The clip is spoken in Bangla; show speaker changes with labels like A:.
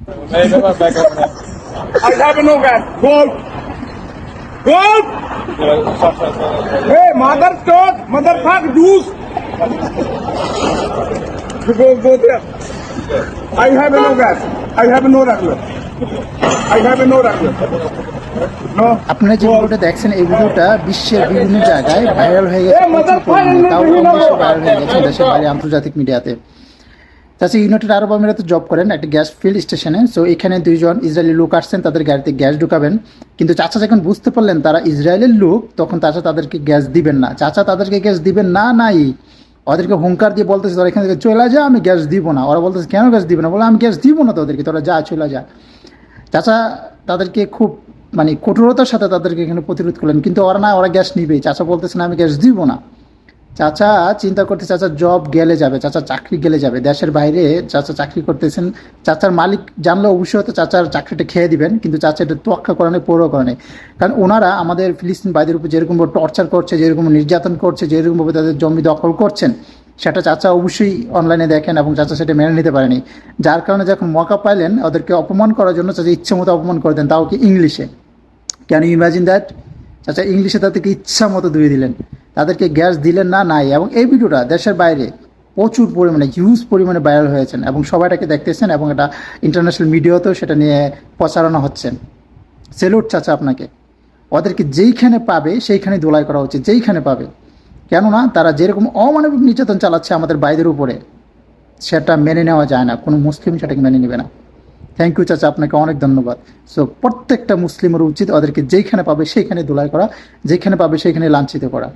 A: I have no gas. Gold. Gold. Hey, mother talk, motherfuck juice. Go there. I have no gas. I have no regular. I have no regular. No.
B: আপনারা যে ভিডিওটা দেখছেন এই ভিডিওটা বিশ্বের বিভিন্ন জায়গায় ভাইরাল হয়ে গেছে, প্রচুর পরিমাণে, তাও কম বেশি ভাইরাল হয়ে গেছে দেশের বাইরে আন্তর্জাতিক মিডিয়াতে। তাছাড়া ইউনাইটেড আরব আমিরাতে জব করেন একটা গ্যাস ফিল্ড স্টেশনে। সো এখানে দুইজন ইসরায়েলি লোক আসছেন, তাদের গাড়িতে গ্যাস ঢুকাবেন, কিন্তু চাচা যখন বুঝতে পারলেন তারা ইসরায়েলের লোক, তখন চাচা তাদেরকে গ্যাস দিবেন না। চাচা তাদেরকে গ্যাস দিবেন না, নাই ওদেরকে হুঙ্কার দিয়ে বলতেছে তোরা এখান থেকে চলে যা, আমি গ্যাস দিব না। ওরা বলতেছে কেন গ্যাস দিবে না? বলে আমি গ্যাস দিব না তোদেরকে, তোরা যা চলে যা। চাচা তাদেরকে খুব কঠোরতার সাথে তাদেরকে এখানে প্রতিরোধ করলেন, কিন্তু ওরা গ্যাস নিবেই। চাচা বলতেছে না আমি গ্যাস দিব না। চাচা চিন্তা করতে, চাচার জব গেলে যাবে, চাচার চাকরি গেলে যাবে, দেশের বাইরে চাচা চাকরি করতেছেন। চাচার মালিক জানলে অবশ্যই হয়তো চাচার চাকরিটা খেয়ে দিবেন, কিন্তু চাচা এটা তোয়াক্কা করে নেই, পৌরও করে নেই। কারণ ওনারা আমাদের ফিলিস্তিন ভাইদের উপর যেরকমভাবে টর্চার করছে, যেরকম নির্যাতন করছে, যেরকমভাবে তাদের জমি দখল করছেন, সেটা চাচা অবশ্যই অনলাইনে দেখেন এবং চাচা সেটা মেনে নিতে পারেনি। যার কারণে যখন মৌকা পাইলেন ওদেরকে অপমান করার জন্য চাচা ইচ্ছে মতো অপমান করে দেন, তাও কি ইংলিশে। Can you imagine that? চাচা ইংলিশে তাদেরকে ইচ্ছা মতো ধুয়ে দিলেন, তাদেরকে গ্যাস দিলেন না, নাই। এবং এই ভিডিওটা দেশের বাইরে প্রচুর পরিমাণে হিউজ পরিমাণে ভাইরাল হয়েছেন এবং সবাই এটাকে দেখতেছেন এবং এটা ইন্টারন্যাশনাল মিডিয়াতেও সেটা নিয়ে প্রচারণা হচ্ছে। সেলুট চাচা আপনাকে। ওদেরকে যেইখানে পাবে সেইখানে দোলাই করা উচিত, যেইখানে পাবে। কেননা তারা যেরকম অমানবিক নির্যাতন চালাচ্ছে আমাদের ভাইদের উপরে, সেটা মেনে নেওয়া যায় না, কোনো মুসলিম সেটাকে মেনে নেবে না। থ্যাংক ইউ চাচা, আপনাকে অনেক ধন্যবাদ। সো প্রত্যেকটা মুসলিমের উচিত ওদেরকে যেইখানে পাবে সেইখানে দোলাই করা, যেখানে পাবে সেইখানে লাঞ্ছিত করা।